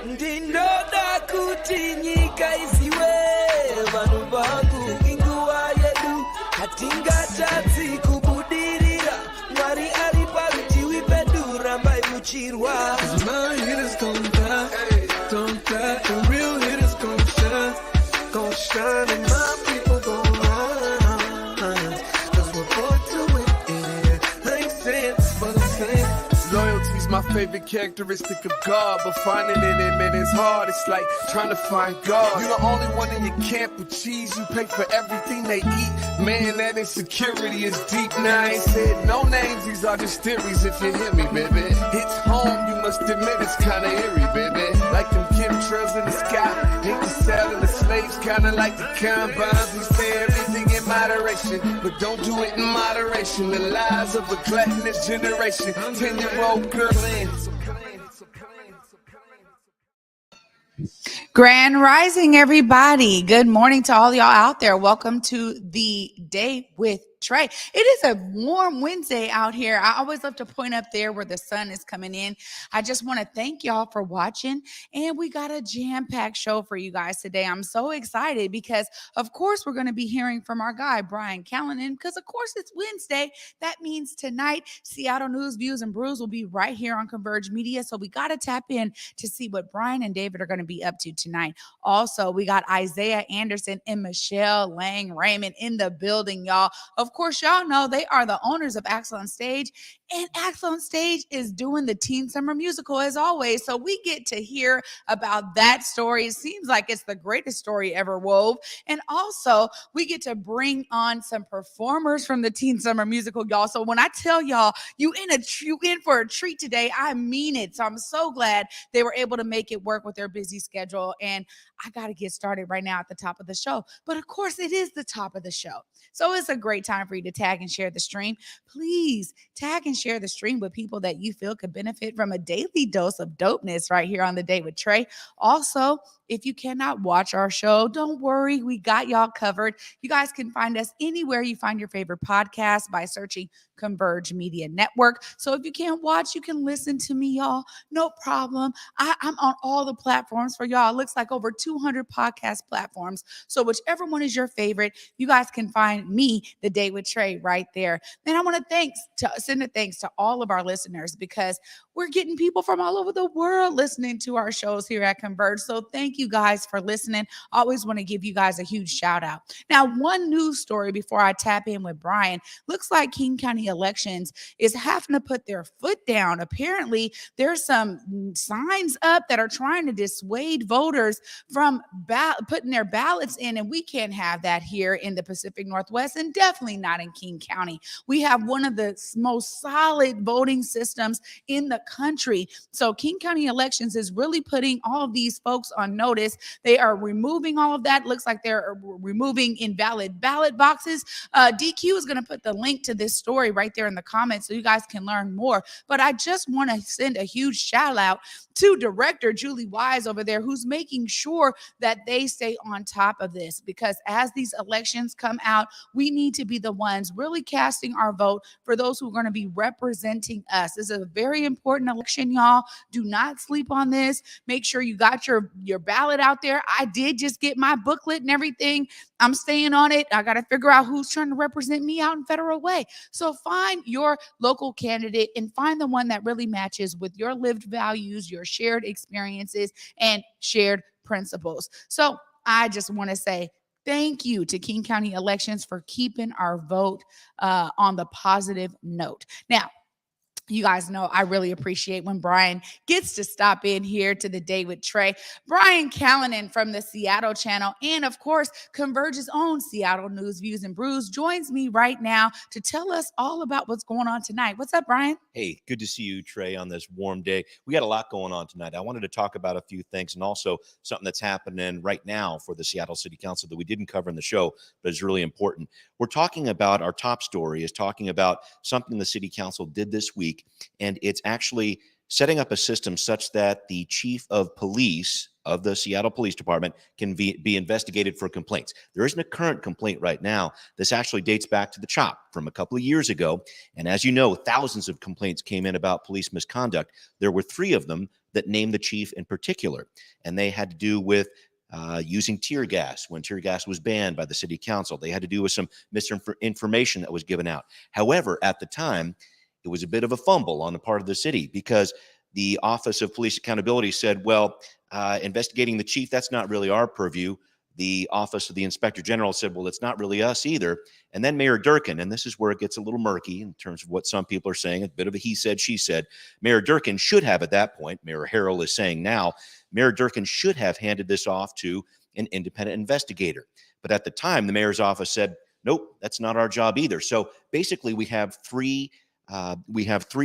Ndinoda kuti nyika isiwe vanhu vangu inguva yedu hatingatadzi kubudirira Mwari ari parutivi pedu rambai muchirwa My hitters gon' die, don't die The real hitters gon' shine and my people gon' rise Cause we're born to win it Ain't sense but I'm saying Loyalty's my favorite characteristic of God But finding it in it is hard It's like trying to find God You're the only one in your camp with cheese You pay for everything they eat Man, that insecurity is deep Now I ain't said no names These are just theories if you hear me, baby It's home, you must admit it's kinda eerie, baby Like them chemtrails in the sky Ain't the selling the slaves Kinda like the combines We say everything in moderation But don't do it in moderation The lies of a gluttonous generation 10-year-old girl in Grand Rising, everybody. Good morning to all y'all out there. Welcome to the Day with Trae. It is a warm Wednesday out here. I always love to point up there where the sun is coming in. I just want to thank y'all for watching. And we got a jam-packed show for you guys today. I'm so excited because, of course, we're going to be hearing from our guy, Brian Callanan, because, of course, it's Wednesday. That means tonight, Seattle News, Views, and Brews will be right here on Converge Media. So we got to tap in to see what Brian and David are going to be up to tonight. Also, we got Isiah Anderson and Michelle Lang Raymond in the building, y'all. Of course, y'all know they are the owners of Axel on Stage, and Axel on Stage is doing the Teen Summer Musical as always. So we get to hear about that story. It seems like it's the greatest story ever wove. And also, we get to bring on some performers from the Teen Summer Musical, y'all. So when I tell y'all you in for a treat today, I mean it. So I'm so glad they were able to make it work with their busy schedule. And I got to get started right now at the top of the show. But of course, it is the top of the show. So it's a great time for you to tag and share the stream. Please tag and share the stream with people that you feel could benefit from a daily dose of dopeness right here on The Day with Trae. Also, if you cannot watch our show, don't worry. We got y'all covered. You guys can find us anywhere you find your favorite podcast by searching Converge Media Network. So if you can't watch, you can listen to me, y'all. No problem. I'm on all the platforms for y'all. It looks like over 200 podcast platforms. So whichever one is your favorite, you guys can find me, The Day with Trae, right there. And I want to send a thanks to all of our listeners because we're getting people from all over the world listening to our shows here at Converge. So thank you guys for listening. I always want to give you guys a huge shout out. Now, one news story before I tap in with Brian. Looks like King County Elections is having to put their foot down. Apparently, there's some signs up that are trying to dissuade voters from putting their ballots in, and we can't have that here in the Pacific Northwest and definitely not in King County. We have one of the most solid voting systems in the country. So King County Elections is really putting all of these folks on notice. They are removing all of that. Looks like they're removing invalid ballot boxes. DQ is going to put the link to this story right there in the comments so you guys can learn more. But I just want to send a huge shout out to Director Julie Wise over there, who's making sure that they stay on top of this, because as these elections come out, we need to be the ones really casting our vote for those who are going to be representing us. This is a very important election, y'all. Do not sleep on this. Make sure you got your ballot out there. I did just get my booklet and everything. I'm staying on it. I got to figure out who's trying to represent me out in Federal Way. So find your local candidate and find the one that really matches with your lived values, your shared experiences, and shared principles. So I just want to say thank you to King County Elections for keeping our vote on the positive note. Now, you guys know I really appreciate when Brian gets to stop in here to The Day with Trae. Brian Callanan from the Seattle channel and, of course, Converge's own Seattle News, Views, and Brews joins me right now to tell us all about what's going on tonight. What's up, Brian? Hey, good to see you, Trae, on this warm day. We got a lot going on tonight. I wanted to talk about a few things and also something that's happening right now for the Seattle City Council that we didn't cover in the show, but is really important. We're talking about, our top story is talking about something the City Council did this week, and it's actually setting up a system such that the chief of police of the Seattle Police Department can be investigated for complaints. There isn't a current complaint right now. This actually dates back to the CHOP from a couple of years ago. And as you know, thousands of complaints came in about police misconduct. There were 3 of them that named the chief in particular, and they had to do with using tear gas when tear gas was banned by the city council. They had to do with some misinformation that was given out. However, at the time, it was a bit of a fumble on the part of the city because the Office of Police Accountability said, well, investigating the chief, that's not really our purview. The Office of the Inspector General said, well, it's not really us either. And then Mayor Durkin, and this is where it gets a little murky in terms of what some people are saying, a bit of a he said, she said. Mayor Durkin should have at that point, Mayor Harrell is saying now, Mayor Durkin should have handed this off to an independent investigator. But at the time, the mayor's office said, nope, that's not our job either. So basically, we have three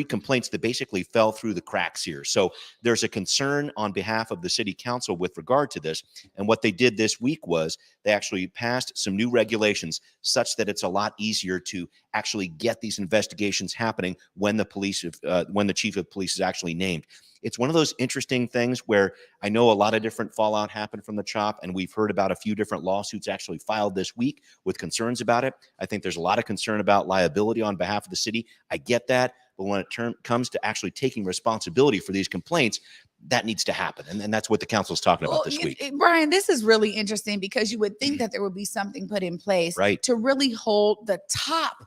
complaints that basically fell through the cracks here. So there's a concern on behalf of the city council with regard to this. And what they did this week was they actually passed some new regulations such that it's a lot easier to actually get these investigations happening when the chief of police is actually named. It's one of those interesting things where I know a lot of different fallout happened from the CHOP, and we've heard about a few different lawsuits actually filed this week with concerns about it. I think there's a lot of concern about liability on behalf of the city. I get that. But when it comes to actually taking responsibility for these complaints, that needs to happen. And that's what the council is talking about this week. Brian, this is really interesting because you would think that there would be something put in place to really hold the top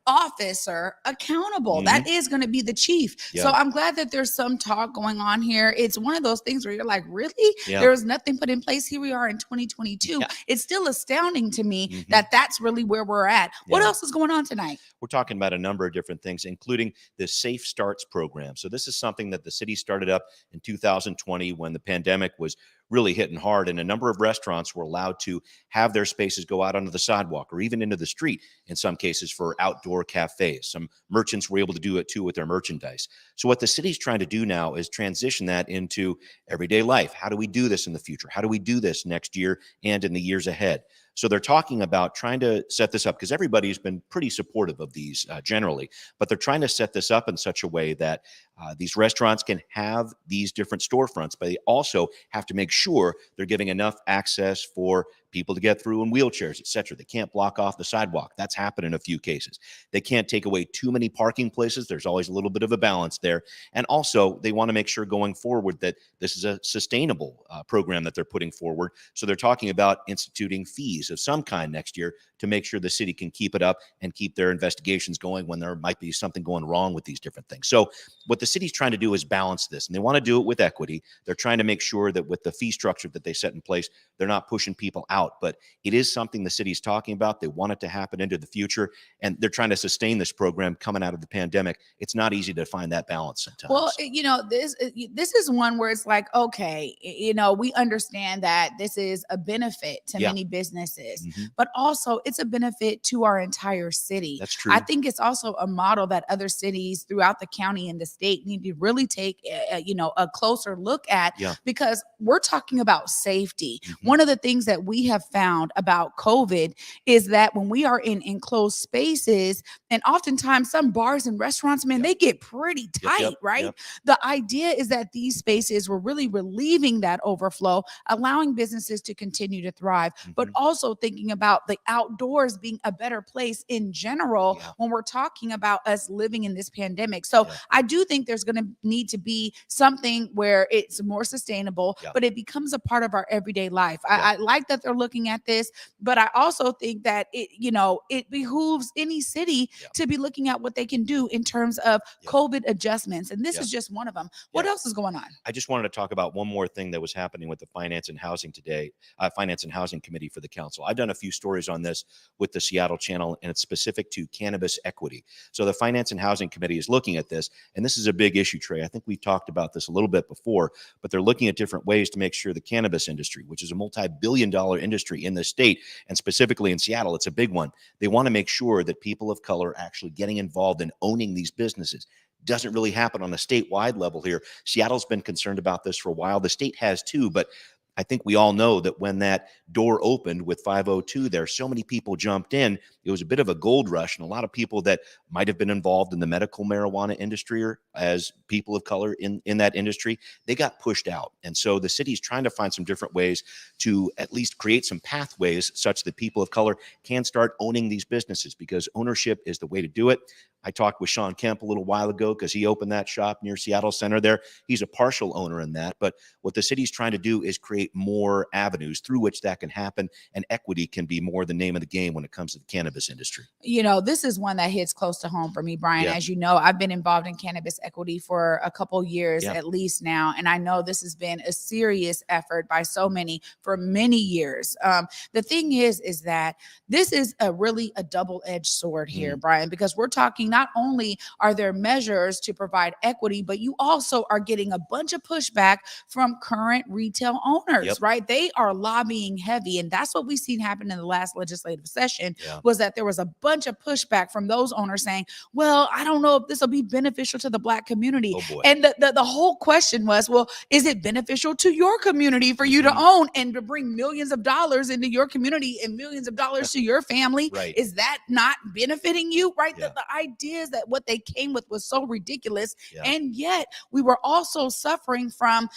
officer accountable. That is going to be the chief. So I'm glad that there's some talk going on here. It's one of those things where you're like, really? There was nothing put in place. Here we are in 2022. It's still astounding to me that that's really where we're at. What else is going on tonight? We're talking about a number of different things, including the Safe Starts program. So this is something that the city started up in 2020 when the pandemic was really hitting hard, and a number of restaurants were allowed to have their spaces go out onto the sidewalk or even into the street in some cases for outdoor cafes. Some merchants were able to do it too with their merchandise. So what the city's trying to do now is transition that into everyday life. How do we do this in the future? How do we do this next year and in the years ahead? So they're talking about trying to set this up because everybody's been pretty supportive of these generally, but they're trying to set this up in such a way that these restaurants can have these different storefronts, but they also have to make sure they're giving enough access for people to get through in wheelchairs, et cetera. They can't block off the sidewalk. That's happened in a few cases. They can't take away too many parking places. There's always a little bit of a balance there. And also, they want to make sure going forward that this is a sustainable program that they're putting forward. So they're talking about instituting fees of some kind next year to make sure the city can keep it up and keep their investigations going when there might be something going wrong with these different things. So what the city's trying to do is balance this, and they want to do it with equity. They're trying to make sure that with the fee structure that they set in place, they're not pushing people out, but it is something the city's talking about. They want it to happen into the future, and they're trying to sustain this program coming out of the pandemic. It's not easy to find that balance sometimes. Well, this is one where it's like, okay, we understand that this is a benefit to many businesses, but also it's a benefit to our entire city. That's true. I think it's also a model that other cities throughout the county and the state need to really take a closer look at, because we're talking about safety. One of the things that we have found about COVID is that when we are in enclosed spaces, and oftentimes some bars and restaurants, man, they get pretty tight, right? The idea is that these spaces were really relieving that overflow, allowing businesses to continue to thrive, but also thinking about the outdoors being a better place in general when we're talking about us living in this pandemic. So I do think there's going to need to be something where it's more sustainable, but it becomes a part of our everyday life. I like that they're looking at this, but I also think that it behooves any city to be looking at what they can do in terms of COVID adjustments. And this is just one of them. What else is going on? I just wanted to talk about one more thing that was happening with the Finance and Housing Committee for the council. I've done a few stories on this with the Seattle channel, and it's specific to cannabis equity. So the Finance and Housing Committee is looking at this, and this is a big issue, Trae. I think we've talked about this a little bit before, but they're looking at different ways to make sure the cannabis industry, which is a multi-billion-dollar industry in the state, and specifically in Seattle, it's a big one. They want to make sure that people of color are actually getting involved in owning these businesses. Doesn't really happen on a statewide level here. Seattle's been concerned about this for a while. The state has too, but I think we all know that when that door opened with 502 there, so many people jumped in. It was a bit of a gold rush, and a lot of people that might have been involved in the medical marijuana industry or as people of color in that industry, they got pushed out. And so the city's trying to find some different ways to at least create some pathways such that people of color can start owning these businesses, because ownership is the way to do it. I talked with Sean Kemp a little while ago because he opened that shop near Seattle Center there. He's a partial owner in that. But what the city's trying to do is create more avenues through which that can happen. And equity can be more the name of the game when it comes to the cannabis industry. This is one that hits close to home for me, Brian. Yeah. As you know, I've been involved in cannabis equity for a couple years Yeah. at least now. And I know this has been a serious effort by so many for many years. The thing is that this is really a double-edged sword here, Brian, because we're talking not only are there measures to provide equity, but you also are getting a bunch of pushback from current retail owners, right? They are lobbying heavy. And that's what we've seen happen in the last legislative session was that there was a bunch of pushback from those owners saying, well, I don't know if this will be beneficial to the Black community. Oh, boy. And the whole question was, well, is it beneficial to your community for you to own and to bring millions of dollars into your community and millions of dollars to your family? Right. Is that not benefiting you? Right. Yeah. The ideas that what they came with was so ridiculous. Yeah. And yet we were also suffering from,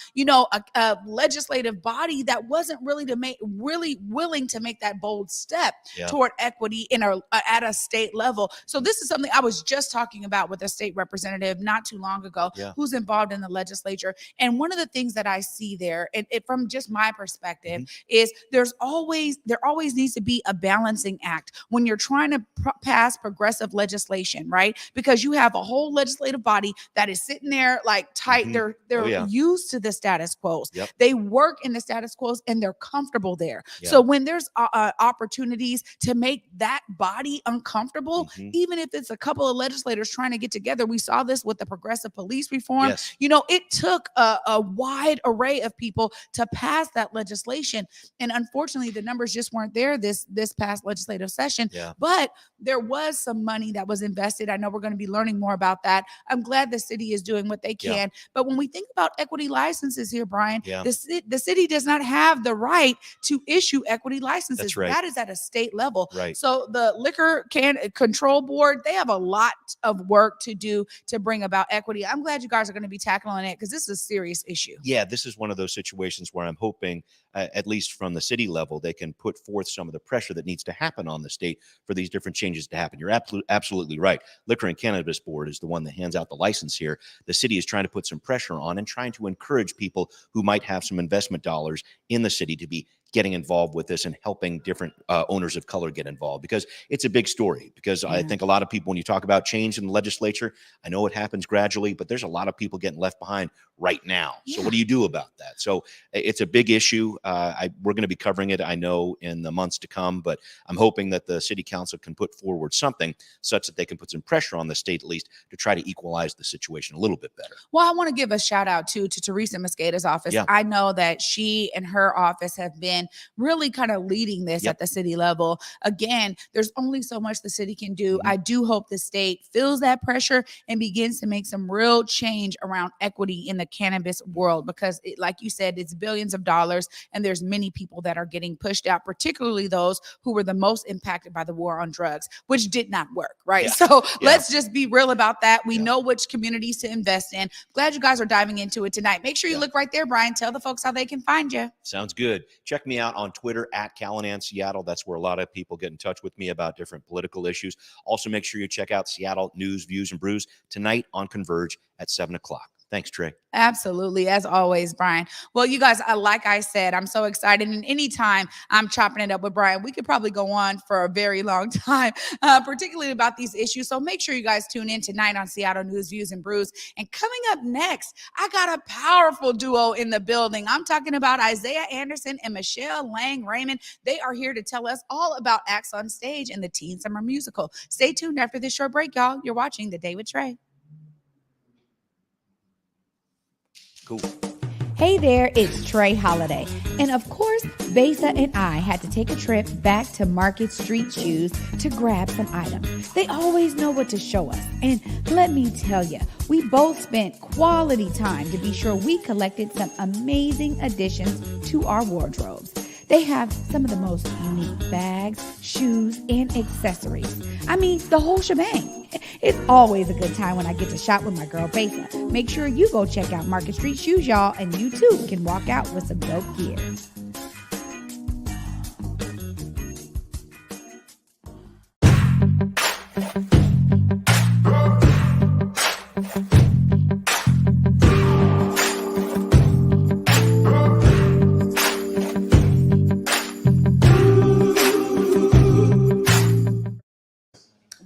a legislative body that wasn't really willing to make that bold step toward equity at a state level. So this is something I was just talking about with a state representative not too long ago who's involved in the legislature. And one of the things that I see there, and from just my perspective, is there always needs to be a balancing act when you're trying to pass progressive legislation, right? Because you have a whole legislative body that is sitting there like tight. They're used to the status quo. They work in the status quo and they're comfortable there. So when there's opportunities to make that body uncomfortable, even if it's a couple of legislators trying to get together, we saw this with the progressive police reform. It took a wide array of people to pass that legislation. And unfortunately, the numbers just weren't there this past legislative session. But there was some money that was invested. I know we're going to be learning more about that. I'm glad the city is doing what they can. But when we think about equity licenses here, Brian, the city does not have the right to issue equity licenses. That's right. That is at a state level. Right. So the Liquor Control Board, they have a lot of work to do to bring about equity. I'm glad you guys are going to be tackling it because this is a serious issue. Yeah, this is one of those situations where I'm hoping, at least from the city level, they can put forth some of the pressure that needs to happen on the state for these different changes to happen. You're absolutely right. Liquor and Cannabis Board is the one that hands out the license here. The city is trying to put some pressure on and trying to encourage people who might have some investment dollars in the city to be getting involved with this and helping different owners of color get involved, because it's a big story. Because I think a lot of people, when you talk about change in the legislature, I know it happens gradually, but there's a lot of people getting left behind right now. So what do you do about that? So it's a big issue. We're going to be covering it, I know, in the months to come, but I'm hoping that the city council can put forward something such that they can put some pressure on the state, at least, to try to equalize the situation a little bit better. Well, I want to give a shout out to Teresa Mosqueda's office. I know that she and her office have been really kind of leading this at the city level. Again, there's only so much the city can do. I do hope the state feels that pressure and begins to make some real change around equity in the cannabis world, because like you said, it's billions of dollars and there's many people that are getting pushed out, particularly those who were the most impacted by the war on drugs, which did not work, right? So let's just be real about that. We know which communities to invest in. Glad you guys are diving into it tonight. Make sure you look right there, Brian. Tell the folks how they can find you. Sounds good. Check me out on Twitter at Callanan Seattle. That's where a lot of people get in touch with me about different political issues. Also, make sure you check out Seattle News, Views, and Brews tonight on Converge at 7 o'clock. Thanks, Trae. Absolutely. As always, Brian. Well, you guys, like I said, I'm so excited. And anytime I'm chopping it up with Brian, we could probably go on for a very long time, particularly about these issues. So make sure you guys tune in tonight on Seattle News, Views, and Brews. And coming up next, I got a powerful duo in the building. I'm talking about Isiah Anderson and Michelle Lang Raymond. They are here to tell us all about acts on stage in the Teen Summer Musical. Stay tuned after this short break, y'all. You're watching The Day with Trae. Cool. Hey there, it's Trae Holiday. And of course, Besa and I had to take a trip back to Market Street Shoes to grab some items. They always know what to show us. And let me tell you, we both spent quality time to be sure we collected some amazing additions to our wardrobes. They have some of the most unique bags, shoes, and accessories. I mean, the whole shebang. It's always a good time when I get to shop with my girl Besa. Make sure you go check out Market Street Shoes, y'all, and you too can walk out with some dope gear.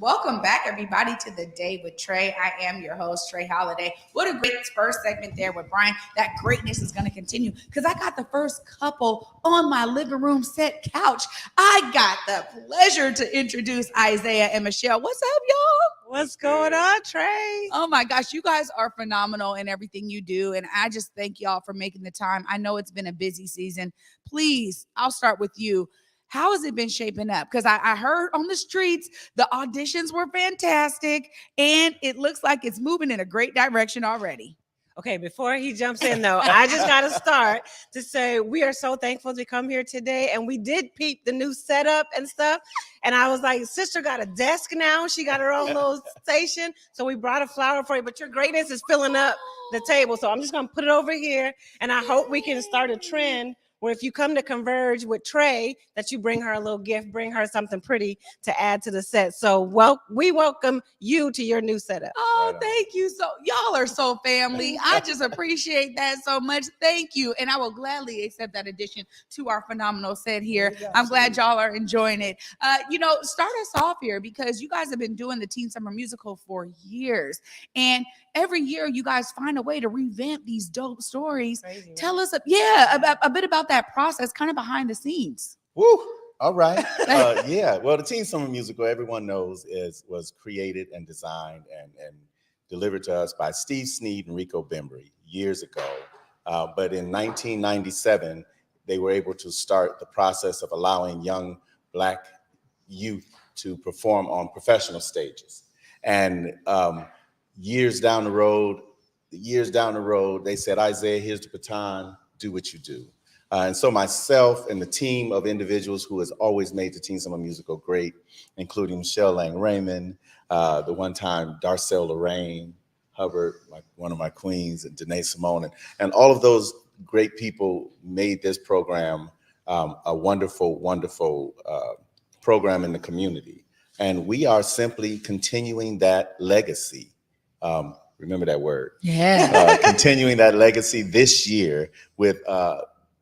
Welcome back, everybody, to the Day with Trae. I am your host, Trae Holiday. What a great first segment there with Brian. That greatness is going to continue because I got the first couple on my living room set couch. I got the pleasure to introduce Isiah and Michelle. What's up, y'all? What's going on, Trae? Oh my gosh, you guys are phenomenal in everything you do. And I just thank y'all for making the time. I know it's been a busy season. Please, I'll start with you. How has it been shaping up? Because I heard on the streets, the auditions were fantastic, and it looks like it's moving in a great direction already. Okay, before he jumps in, though, I just got to start to say we are so thankful to come here today. And we did peep the new setup and stuff. And I was like, sister got a desk now. She got her own little station. So we brought a flower for you. But your greatness is filling up the table. So I'm just going to put it over here. And I hope we can start a trend where if you come to Converge with Trae, that you bring her a little gift, bring her something pretty to add to the set. So we welcome you to your new setup. Oh, thank you. So y'all are so family. I just appreciate that so much. Thank you. And I will gladly accept that addition to our phenomenal set here. I'm glad y'all are enjoying it. Start us off here because you guys have been doing the Teen Summer Musical for years. And every year you guys find a way to revamp these dope stories. Crazy, right? Tell us a bit about that process, kind of behind the scenes. Woo! All right. Well, the Teen Summer Musical, everyone knows, was created and designed and delivered to us by Steve Sneed and Rico Bembry years ago. But in 1997, they were able to start the process of allowing young Black youth to perform on professional stages. And years down the road, they said, Isiah, here's the baton, do what you do. And so myself and the team of individuals who has always made the Teen Summer Musical great, including Michelle Lang-Raymond, the one-time Darcel Lorraine Hubbard, one of my queens, and Danae Simone, and all of those great people made this program a wonderful, wonderful program in the community. And we are simply continuing that legacy. Remember that word. Yeah. Continuing that legacy this year with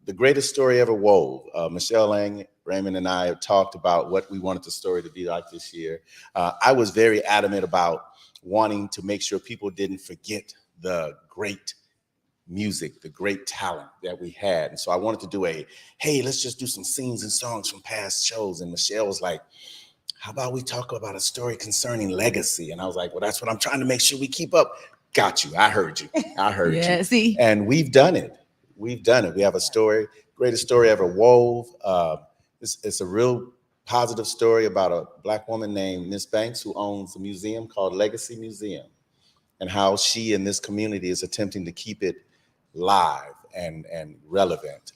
the Greatest Story Ever Wove. Michelle Lang-Raymond and I have talked about what we wanted the story to be like this year. I was very adamant about wanting to make sure people didn't forget the great music, the great talent that we had. And so I wanted to do hey, let's just do some scenes and songs from past shows. And Michelle was like, how about we talk about a story concerning legacy? And I was like, well, that's what I'm trying to make sure we keep up. Got you. I heard you. Yeah, you. See? And we've done it. We have a story, Greatest Story Ever Wove. It's a real positive story about a Black woman named Miss Banks who owns a museum called Legacy Museum, and how she in this community is attempting to keep it live and relevant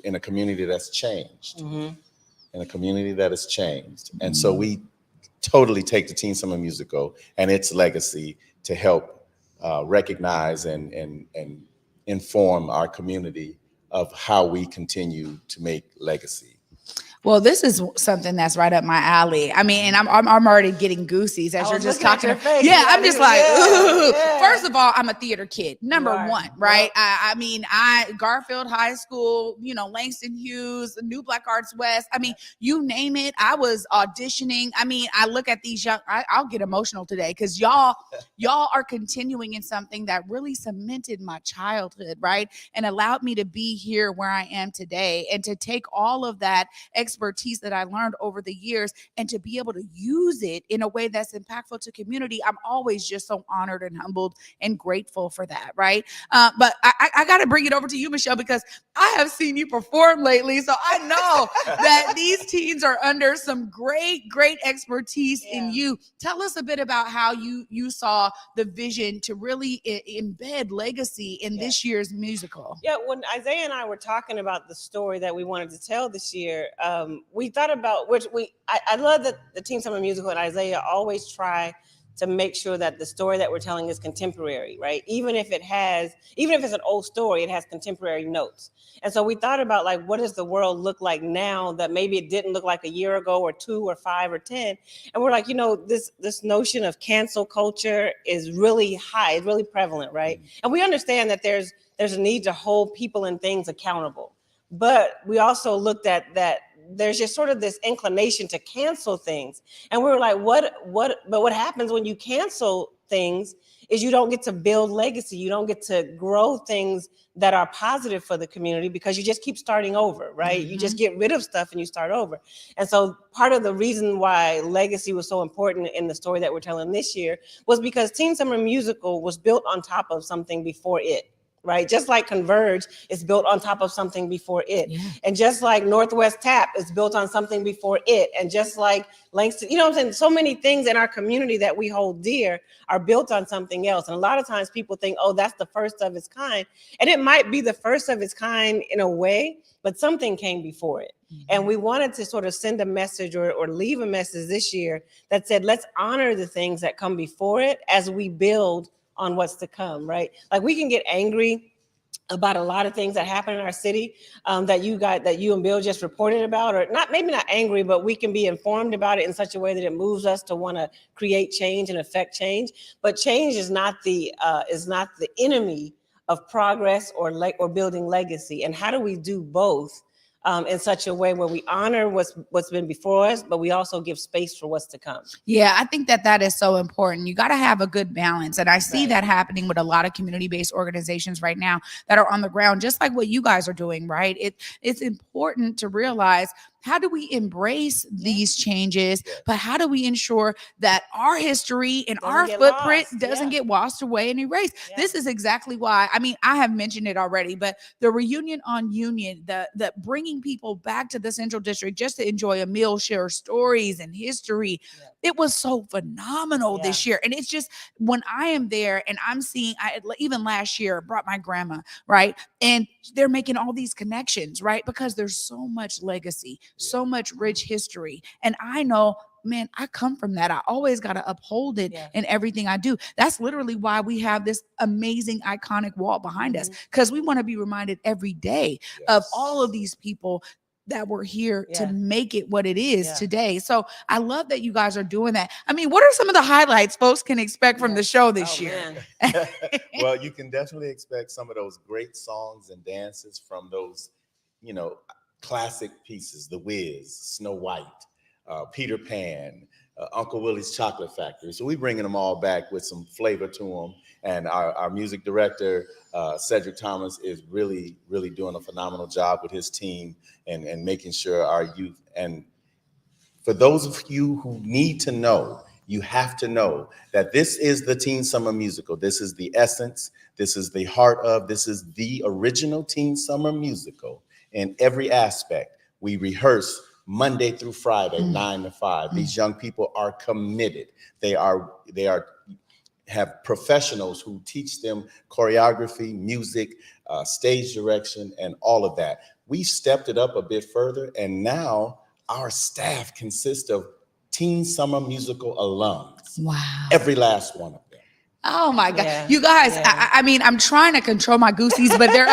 in a community that's changed. Mm-hmm. In a community that has changed. And so we totally take the Teen Summer Musical and its legacy to help recognize and inform our community of how we continue to make legacy. Well, this is something that's right up my alley. I mean, and I'm already getting goosies as you're just talking. Yeah, I'm just like, ooh. Yeah. First of all, I'm a theater kid, number one, right? Yep. I Garfield High School, Langston Hughes, New Black Arts West. I mean, you name it. I was auditioning. I mean, I look at these young. I'll get emotional today because y'all are continuing in something that really cemented my childhood, right, and allowed me to be here where I am today, and to take all of that expertise that I learned over the years and to be able to use it in a way that's impactful to community. I'm always just so honored and humbled and grateful for that, right? But I got to bring it over to you, Michelle, because I have seen you perform lately. So I know that these teens are under some great expertise in you. Tell us a bit about how you saw the vision to really embed legacy in this year's musical. Yeah, when Isiah and I were talking about the story that we wanted to tell this year, we thought about I love that the Teen Summer Musical and Isiah always try to make sure that the story that we're telling is contemporary, right? Even if it's an old story, it has contemporary notes. And so we thought about what does the world look like now that maybe it didn't look like a year ago or 2 or 5 or 10. And we're like, this notion of cancel culture is really high, it's really prevalent, right? And we understand that there's a need to hold people and things accountable. But we also looked at that there's just sort of this inclination to cancel things. And we were like, but what happens when you cancel things is you don't get to build legacy. You don't get to grow things that are positive for the community because you just keep starting over, right? You just get rid of stuff and you start over. And so part of the reason why legacy was so important in the story that we're telling this year was because Teen Summer Musical was built on top of something before it. Right? Just like Converge is built on top of something before it. Yeah. And just like Northwest Tap is built on something before it. And just like Langston, you know what I'm saying? So many things in our community that we hold dear are built on something else. And a lot of times people think, oh, that's the first of its kind. And it might be the first of its kind in a way, but something came before it. And we wanted to sort of send a message or leave a message this year that said, let's honor the things that come before it as we build on what's to come, right? Like we can get angry about a lot of things that happen in our city that you and Bill just reported about, or not, maybe not angry, but we can be informed about it in such a way that it moves us to want to create change and affect change. But change is not the enemy of progress or building legacy. And how do we do both in such a way where we honor what's been before us, but we also give space for what's to come? Yeah, I think that is so important. You got to have a good balance. And I see that happening with a lot of community-based organizations right now that are on the ground, just like what you guys are doing, right? It's important to realize, how do we embrace these changes, but how do we ensure that our history and our footprint doesn't get washed away and erased? This is exactly why, I mean, I have mentioned it already, but the reunion on Union, the bringing people back to the Central District just to enjoy a meal, share stories and history, it was so phenomenal this year. And it's just, when I am there and I'm seeing, even last year, brought my grandma, right? And they're making all these connections, right? Because there's so much legacy, so much rich history. And I know, man, I come from that. I always got to uphold it in everything I do. That's literally why we have this amazing, iconic wall behind us, because we want to be reminded every day of all of these people that were here to make it what it is today. So I love that you guys are doing that. I mean, what are some of the highlights folks can expect from the show this year? Well, you can definitely expect some of those great songs and dances from those, classic pieces, The Wiz, Snow White, Peter Pan, Uncle Willie's Chocolate Factory. So we're bringing them all back with some flavor to them. And our music director, Cedric Thomas, is really, really doing a phenomenal job with his team and making sure our youth. And for those of you who need to know, you have to know that this is the Teen Summer Musical. This is the essence. This is the heart of. This is the original Teen Summer Musical in every aspect. We rehearse Monday through Friday, 9 to 5. These young people are committed. They have professionals who teach them choreography, music, stage direction, and all of that. We stepped it up a bit further, and now our staff consists of Teen Summer Musical alums. Wow. Every last one of them. Oh my God. You guys, I mean, I'm trying to control my goosies, but they're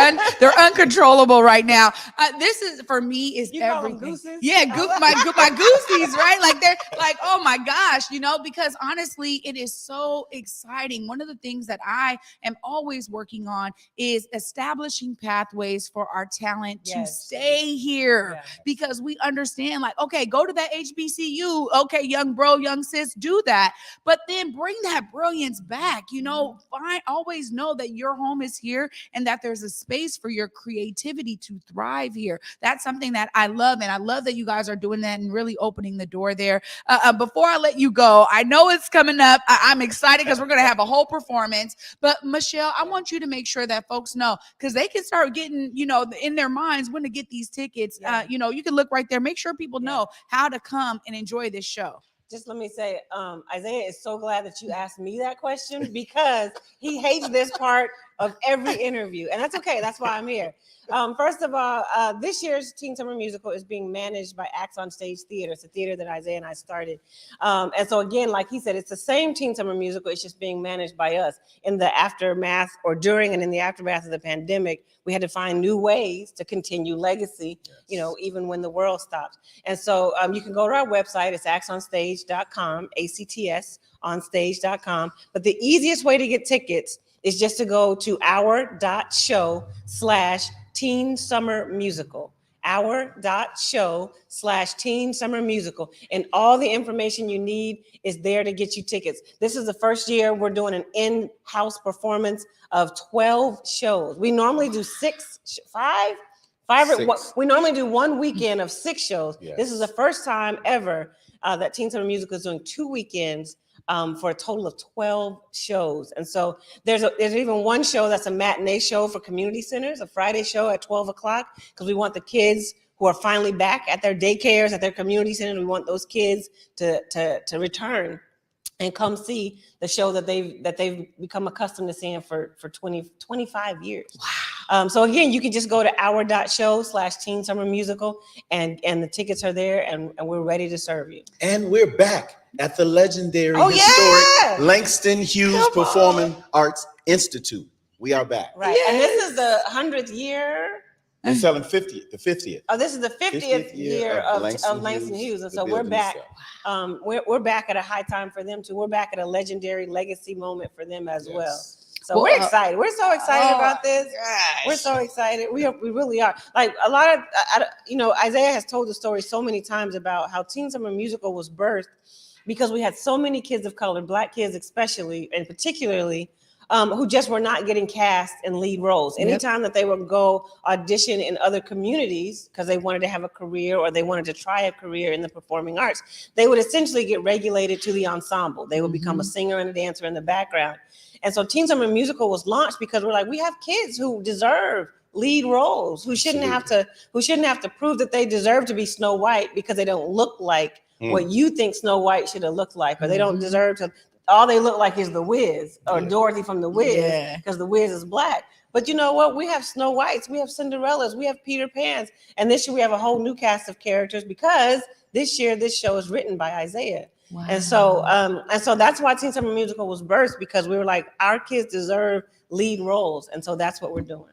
uncontrollable right now. This is, for me, is you everything. Call them goosies? Yeah, my goosies, right? Like, they're like, oh my gosh, because honestly, it is so exciting. One of the things that I am always working on is establishing pathways for our talent to stay here, because we understand, like, okay, go to that HBCU. Okay, young bro, young sis, do that. But then bring that brilliance back. Always know that your home is here and that there's a space for your creativity to thrive here. That's something that I love. And I love that you guys are doing that and really opening the door there. Before I let you go, I know it's coming up. I'm excited because we're going to have a whole performance. But Michelle, I want you to make sure that folks know, because they can start getting, in their minds when to get these tickets. You can look right there. Make sure people know how to come and enjoy this show. Just let me say, Isiah is so glad that you asked me that question, because he hates this part of every interview. And that's okay. That's why I'm here. First of all, this year's Teen Summer Musical is being managed by Acts on Stage Theater. It's a theater that Isiah and I started. And so again, like he said, it's the same Teen Summer Musical. It's just being managed by us. In the aftermath, or during and in the aftermath of the pandemic, we had to find new ways to continue legacy, even when the world stopped. And so you can go to our website. It's actsonstage.com, ACTS onstage.com. But the easiest way to get tickets is just to go to our.show/Teen Summer Musical. our.show/Teen Summer Musical. And all the information you need is there to get you tickets. This is the first year we're doing an in-house performance of 12 shows. We normally do five. We normally do one weekend of 6 shows. Yes. This is the first time ever that Teen Summer Musical is doing 2 weekends for a total of 12 shows. And so there's even one show that's a matinee show for community centers, a Friday show at 12 o'clock, because we want the kids who are finally back at their daycares, at their community centers, we want those kids to return and come see the show that they've become accustomed to seeing for 25 years. Wow. So again, you can just go to our.show/Teen Summer Musical and the tickets are there and we're ready to serve you. And we're back at the legendary historic Langston Hughes Performing Arts Institute. We are back. Right. Yes. And this is the 100th year. We're selling the 50th. Oh, this is the 50th year of Langston Hughes. And so we're back. We're back at a high time for them too. We're back at a legendary legacy moment for them as well. So we're excited. We're so excited about this. Gosh. We're so excited. We really are. Like a lot of, Isiah has told the story so many times about how Teen Summer Musical was birthed because we had so many kids of color, Black kids especially, and particularly, who just were not getting cast in lead roles. Anytime that they would go audition in other communities because they wanted to have a career or they wanted to try a career in the performing arts, they would essentially get regulated to the ensemble. They would become a singer and a dancer in the background. And so Teen Summer Musical was launched because we're like, we have kids who deserve lead roles, who shouldn't have to prove that they deserve to be Snow White because they don't look like what you think Snow White should have looked like, or they don't deserve to. All they look like is the Wiz or Dorothy from the Wiz because the Wiz is Black. But you know what? We have Snow Whites, we have Cinderellas, we have Peter Pans, and this year we have a whole new cast of characters because this year this show is written by Isiah. Wow. And so that's why Teen Summer Musical was birthed, because we were like, our kids deserve lead roles, and so that's what we're doing.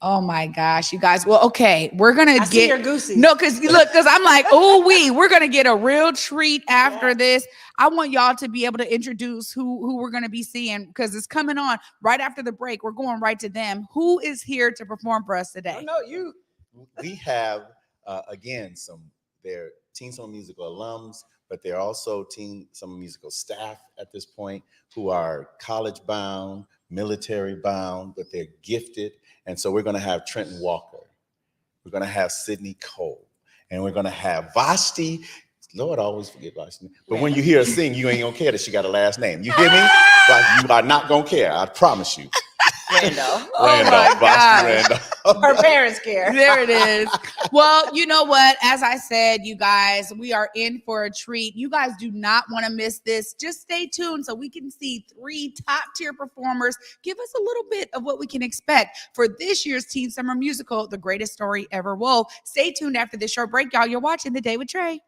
Oh my gosh, you guys. Well, okay, we're gonna see your goosey. No, because I'm like, we're gonna get a real treat after this. I want y'all to be able to introduce who we're gonna be seeing, because it's coming on right after the break. We're going right to them. Who is here to perform for us today? No, you. We have again they're Teen Summer Musical alums, but they're also Teen Summer Musical staff at this point who are college bound, military bound, but they're gifted. And so we're going to have Trenton Walker. We're going to have Sydney Cole. And we're going to have Vashti. Lord, I always forget Vashti. But when you hear her sing, you ain't going to care that she got a last name. You hear me? Like, you are not going to care. I promise you. Randolph. Randolph. Her parents care. There it is. Well, you know what? As I said, you guys, we are in for a treat. You guys do not want to miss this. Just stay tuned so we can see 3 top-tier performers. Give us a little bit of what we can expect for this year's Teen Summer Musical, The Greatest Story Ever Wove. Stay tuned after this short break, y'all. You're watching The Day with Trae.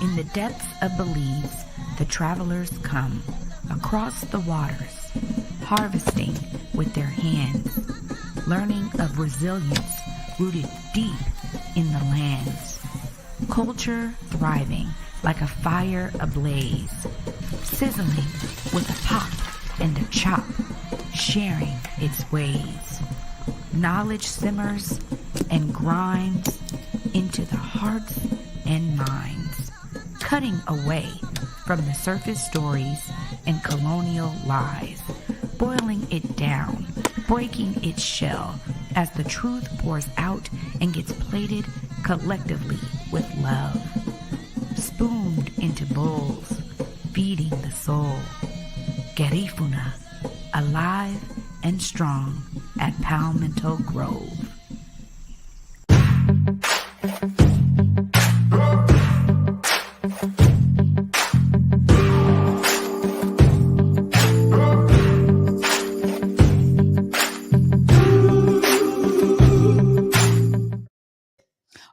In the depths of Belize, the travelers come across the waters, harvesting with their hands, learning of resilience rooted deep in the lands, culture thriving like a fire ablaze, sizzling with a pop and a chop, sharing its ways. Knowledge simmers and grinds into the hearts and minds, cutting away from the surface stories and colonial lies, boiling it down, breaking its shell as the truth pours out and gets plated collectively with love. Spooned into bowls, feeding the soul. Garifuna, alive and strong at Palmento Grove.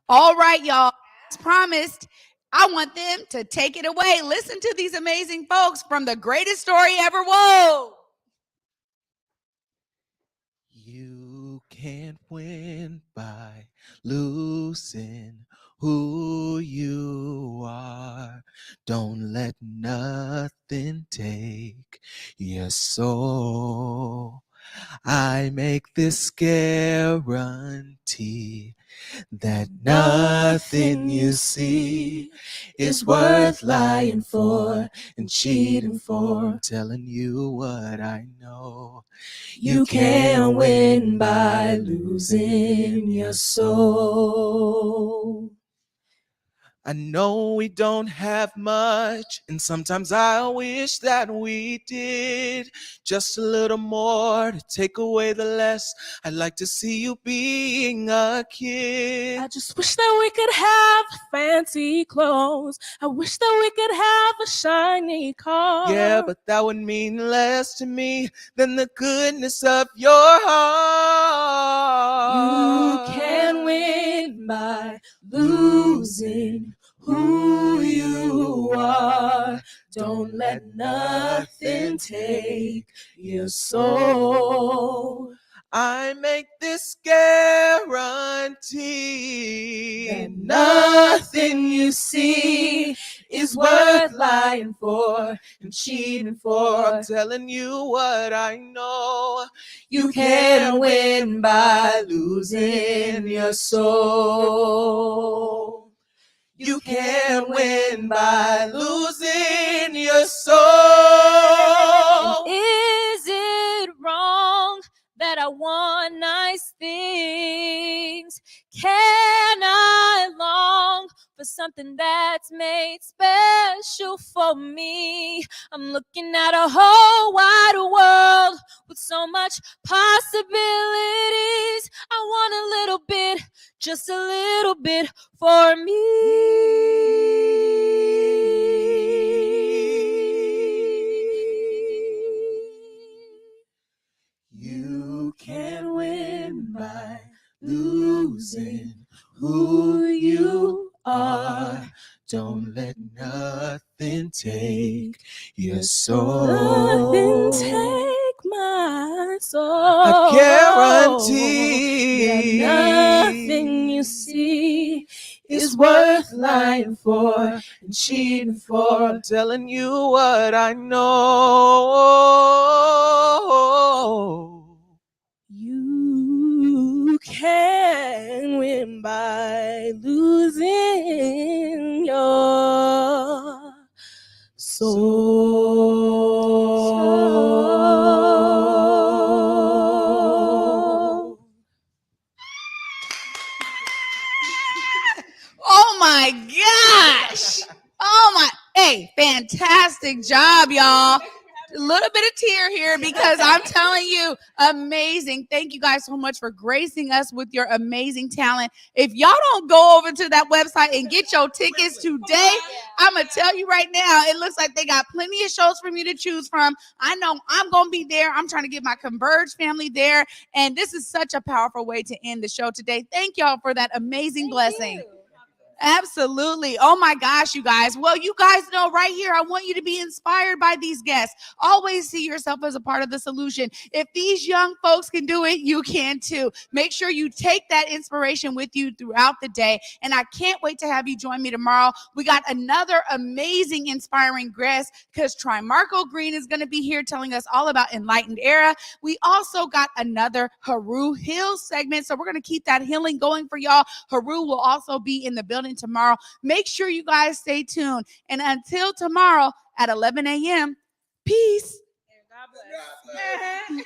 All right, y'all. As promised, I want them to take it away. Listen to these amazing folks from The Greatest Story Ever Wove. You can't win by losing who you are. Don't let nothing take your soul. I make this guarantee that nothing you see is worth lying for and cheating for. I'm telling you what I know. You can't win by losing your soul. I know we don't have much, and sometimes I wish that we did just a little more to take away the less. I'd like to see you being a kid. I just wish that we could have fancy clothes. I wish that we could have a shiny car. Yeah, but that would mean less to me than the goodness of your heart. You can win by losing who you are. Don't let nothing take your soul. I make this guarantee that nothing you see is worth lying for and cheating for. I'm telling you what I know. You can't win by losing your soul. You can't win by losing your soul. Is it wrong that I want nice things? Can I long for something that's made special for me? I'm looking at a whole wide world with so much possibilities. I want a little bit, just a little bit for me. You can't win by losing who you are. Don't let nothing take your soul. Nothing take my soul. I guarantee that nothing you see is worth lying for and cheating for. I'm telling you what I know. You can win by losing your soul. Oh my gosh. Oh my, hey, fantastic job, y'all. A little bit of tear here because I'm telling you, amazing. Thank you guys so much for gracing us with your amazing talent. If y'all don't go over to that website and get your tickets today, I'm going to tell you right now, it looks like they got plenty of shows for you to choose from. I know I'm going to be there. I'm trying to get my Converge family there. And this is such a powerful way to end the show today. Thank y'all for that amazing blessing. Absolutely. Oh my gosh, you guys. Well, you guys know right here, I want you to be inspired by these guests. Always see yourself as a part of the solution. If these young folks can do it, you can too. Make sure you take that inspiration with you throughout the day. And I can't wait to have you join me tomorrow. We got another amazing, inspiring guest because Marco Green is going to be here telling us all about Enlightened Era. We also got another Haru Hill segment. So we're going to keep that healing going for y'all. Haru will also be in the building tomorrow. Make sure you guys stay tuned. And until tomorrow at 11 a.m., peace. God bless.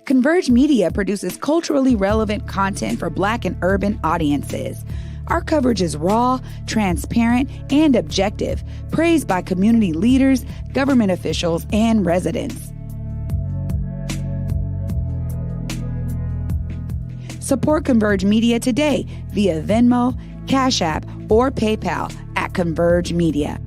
Converge Media produces culturally relevant content for Black and urban audiences. Our coverage is raw, transparent, and objective, praised by community leaders, government officials, and residents. Support Converge Media today via Venmo, Cash App, or PayPal at Converge Media.